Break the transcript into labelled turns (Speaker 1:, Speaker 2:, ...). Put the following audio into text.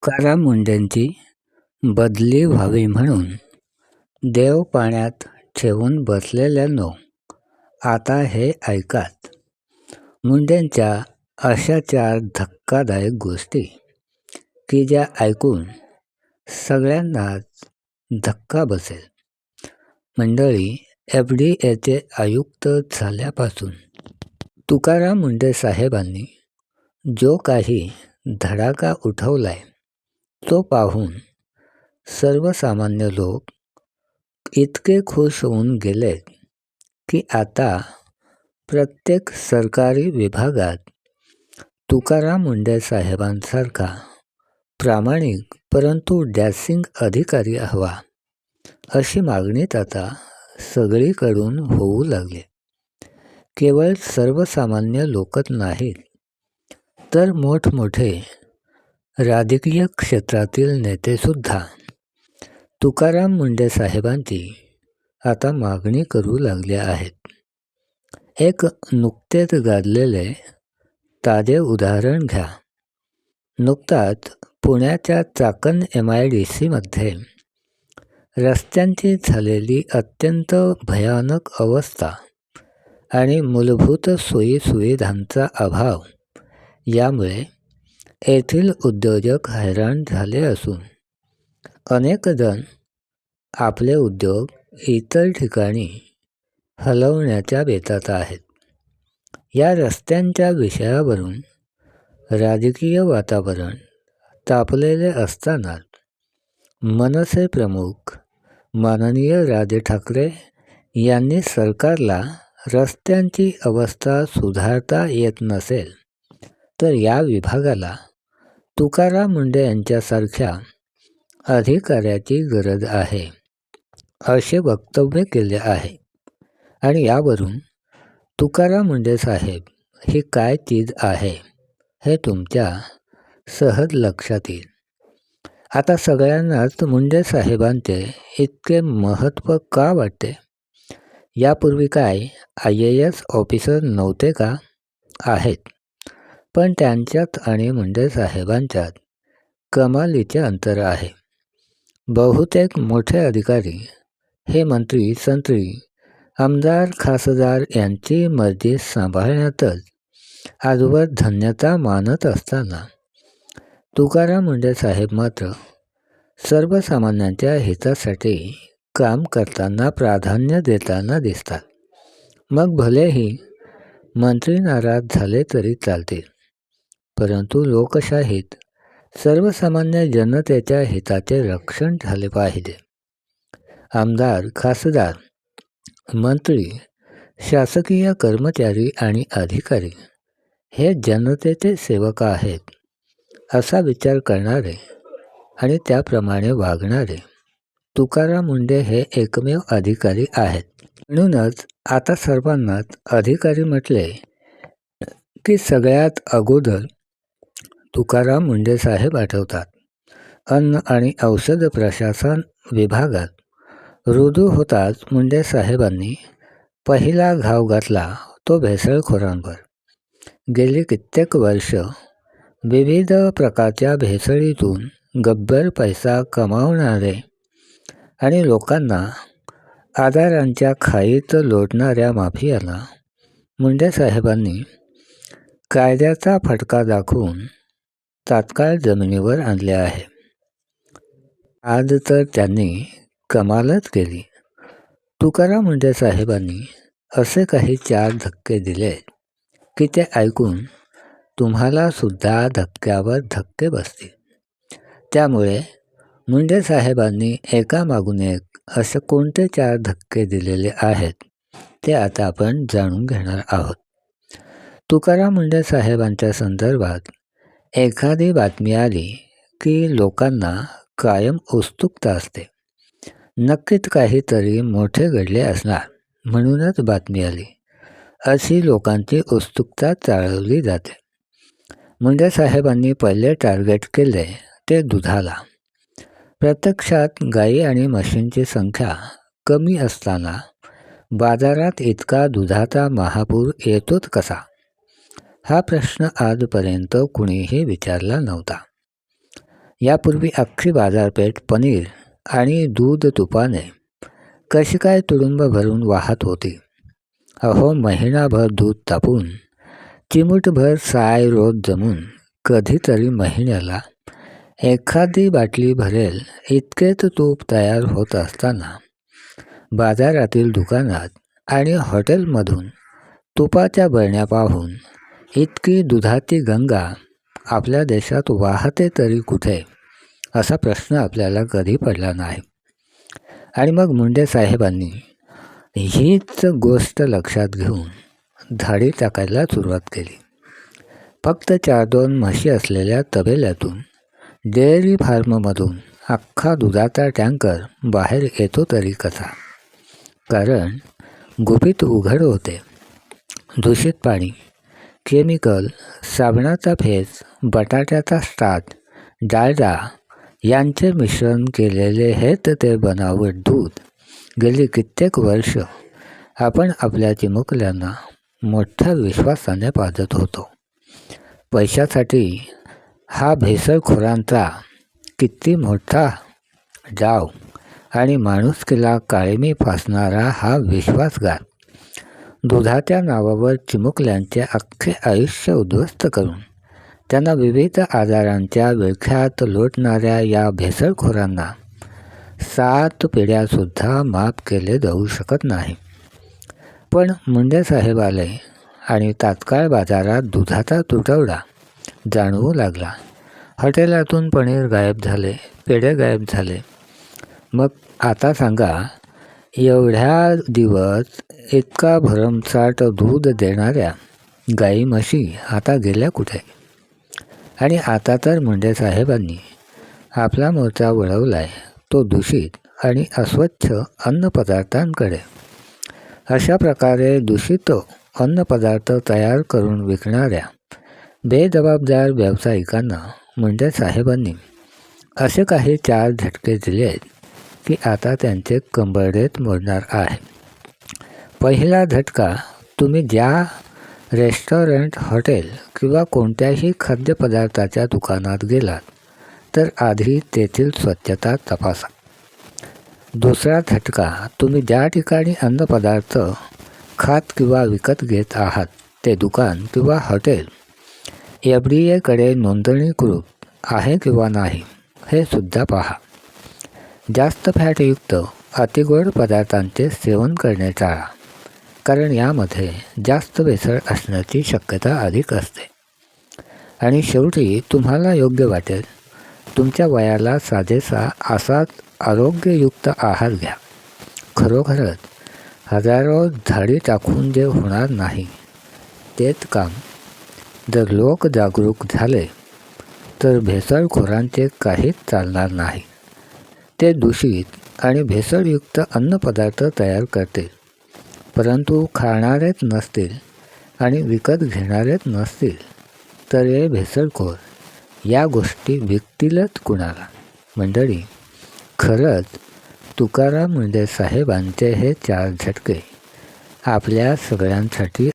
Speaker 1: तुकाराम मुंढेंची बदली व्हावी म्हणून देव पाण्यात ठेवून बसलेल्यांनो, आता हे ऐकात. मुंढेंच्या अशा 4 धक्कादायक गोष्टी की ज्या ऐकून सगळ्यांनाच धक्का बसेल. मंडळी, FDAचे आयुक्त झाल्यापासून तुकाराम मुंढे साहेबांनी जो काही धडाका उठवलाय तो पाहून सर्वसामान्य लोक इतके खुश होऊन गेलेत की आता प्रत्येक सरकारी विभागात तुकाराम मुंढे साहेबांसारखा प्रामाणिक परंतु डॅशिंग अधिकारी हवा, अशी मागणीत आता सगळीकडून होऊ लागली. केवळ सर्वसामान्य लोकच नाहीत, तर मोठमोठे राजकीय क्षेत्रातील नेतेसुद्धा तुकाराम मुंढे साहेबांची आता मागणी करू लागले आहेत. एक नुकतेच गाजलेले ताजे उदाहरण घ्या. नुकताच पुण्याच्या चाकण MIDCमध्ये रस्त्यांची झालेली अत्यंत भयानक अवस्था आणि मूलभूत सोयीसुविधांचा अभाव यामुळे येथील उद्योजक हैराण झाले असून अनेक जण आपले उद्योग इतर ठिकाणी हलवण्याच्या बेतात आहेत. या रस्त्यांच्या विषयावरून राजकीय वातावरण तापलेले असताना मनसे प्रमुख माननीय राज ठाकरे यांनी सरकारला रस्त्यांची अवस्था सुधारता येत नसेल तर या विभागाला तुकाराम मुंढे यांच्यासारख्या अधिकाऱ्याची गरज आहे, असे वक्तव्य केले आहे. आणि यावरून तुकाराम मुंढे साहेब ही काय चीज आहे हे तुमच्या सहज लक्षात येईल. आता सगळ्यांनाच मुंढे साहेबांचे इतके महत्त्व का वाटते? यापूर्वी काय IAS ऑफिसर नव्हते का? आहेत, पण त्यांच्यात आणि मुंढे साहेबांच्यात कमालीचे अंतर आहे. बहुतेक मोठे अधिकारी हे मंत्री संत्री आमदार खासदार यांची मर्जी सांभाळण्यातच आजवर धन्यता मानत असताना तुकाराम मुंढे साहेब मात्र सर्वसामान्यांच्या हितासाठी काम करताना प्राधान्य देताना दिसतात. मग भलेही मंत्री नाराज झाले तरी चालतील, परंतु लोकशाहीत सर्वसामान्य जनतेच्या हिताचे रक्षण झाले पाहिजे. आमदार खासदार मंत्री शासकीय कर्मचारी आणि अधिकारी हे जनतेचे सेवक आहेत, असा विचार करणारे आणि त्याप्रमाणे वागणारे तुकाराम मुंढे हे एकमेव अधिकारी आहेत. म्हणूनच आता सर्वांनाच अधिकारी म्हटले की सगळ्यात अगोदर तुकाराम मुंढे साहेब आठवतात. अन्न आणि औषध प्रशासन विभागात रुजू होताच मुंढे साहेबांनी पहिला घाव घातला तो भेसळखोरांवर. गेली कित्येक वर्ष विविध प्रकारच्या भेसळीतून गब्बर पैसा कमावणारे आणि लोकांना आजारांच्या खाईत लोटणाऱ्या माफियाला मुंढे साहेबांनी कायद्याचा फटका दाखवून तात्काळ जमिनीवर आणले आहे. आज तर त्यांनी कमालच केली. तुकाराम मुंढे साहेबांनी असे काही 4 धक्के दिले की ते ऐकून तुम्हाला सुद्धा धक्क्यावर धक्के बसतील. त्यामुळे मुंढे साहेबांनी एकामागून एक असे कोणते 4 धक्के दिलेले आहेत ते आता आपण जाणून घेणार आहोत. तुकाराम मुंढे साहेबांच्या संदर्भात एखादी बातमी आली की लोकांना कायम उत्सुकता असते. नक्कीच काहीतरी मोठे घडले असणार म्हणूनच बातमी आली, अशी लोकांची उत्सुकता चाळवली जाते. मुंढे साहेबांनी पहिले टार्गेट केले ते दुधाला. प्रत्यक्षात गाई आणि म्हशींची संख्या कमी असताना बाजारात इतका दुधाचा महापूर येतोच कसा? हा प्रश्न आजपर्यंत कुणीही विचारला नव्हता. यापूर्वी अख्खी बाजारपेठ पनीर आणि दूध तुपाने कशी काय तुडुंब भरून वाहत होती. अहो, महिनाभर दूध तापून चिमूटभर साय रोज जमून कधीतरी महिन्याला एखादी बाटली भरेल इतकेच तूप तयार होत असताना बाजारातील दुकानात आणि हॉटेलमधून तुपाच्या बरण्या पाहून इतकी दुधाची गंगा आपल्या देशात वाहते तरी कुठे, असा प्रश्न आपल्याला कधी पडला नाही. आणि मग मुंडे साहेबांनी हीच गोष्ट लक्षात घेऊन धाडी टाकायला सुरुवात केली. फक्त 4-2 म्हशी असलेल्या तबेल्यातून, डेअरी फार्ममधून अख्खा दुधाचा टँकर बाहेर येतो तरी कसा? कारण गुपित उघड होते. दूषित पाणी, केमिकल, साबणाचा फेस, बटाट्याचा स्टार्च, डाळडा यांचे मिश्रण केलेले हेच ते बनावट दूध गेली कित्येक वर्ष आपण आपल्या चिमुकल्यांना मोठ्या विश्वासाने पाजत होतो. पैशासाठी हा भेसळखोरांचा किती मोठा डाव आणि माणुसकीला काळिमी फासणारा हा विश्वासघात. दुधाच्या नावावर चिमुकल्यांचे अख्खे आयुष्य उद्ध्वस्त करून त्यांना विविध आजारांच्या विळख्यात लोटणाऱ्या या भेसळखोरांना 7 पिढ्यासुद्धा माफ केले जाऊ शकत नाही. पण मुंडे साहेब आले आणि तात्काळ बाजारात दुधाचा तुटवडा जाणवू लागला. हॉटेलातून पनीर गायब झाले, पेढे गायब झाले. मग आता सांगा, एवढ्या दिवस इतका भरमसाठ दूध देणाऱ्या गाई म्हशी आता गेल्या कुठे? आणि आता तर मुंडे साहेबांनी आपला मोर्चा वळवलाय तो दूषित आणि अस्वच्छ अन्नपदार्थांकडे. अशा प्रकारे दूषित अन्नपदार्थ तयार करून विकणाऱ्या बेजबाबदार व्यावसायिकांना मुंडे साहेबांनी असे काही 4 झटके दिलेत की आता त्यांचे कंबरडेच मोडणार आहे. पहिला झटका, तुम्ही ज्या रेस्टॉरंट, हॉटेल किंवा कोणत्याही खाद्यपदार्थाच्या दुकानात गेलात तर आधी तेथील स्वच्छता तपासा. दुसरा झटका, तुम्ही ज्या ठिकाणी अन्नपदार्थ खात किंवा विकत घेत आहात ते दुकान किंवा हॉटेल FDA नोंदणीकृत आहे किंवा नाही हे सुद्धा पहा. जास्त फॅटयुक्त अतिगोड पदार्थांचे सेवन करणे टाळा, कारण यामध्ये जास्त भेसळ असण्याची शक्यता अधिक असते. आणि शेवटी तुम्हाला योग्य वाटेल तुमच्या वयाला साजेसा असाच आरोग्ययुक्त आहार घ्या. खरोखरच हजारो झाडी टाकून जे होणार नाही तेच काम जर लोक जागरूक झाले तर भेसळखोरांचे काहीच चालणार नाही. ते दूषित आणि भेसळयुक्त अन्नपदार्थ तयार करतील, परंतु खाणारेच नसतील आणि विकत घेणारेच नसतील तर हे भेसळखोर या गोष्टी विकतीलच कुणाला? मंडळी, खरंच तुकाराम मुंडे साहेबांचे हे 4 झटके आपल्या सगळ्यांसाठी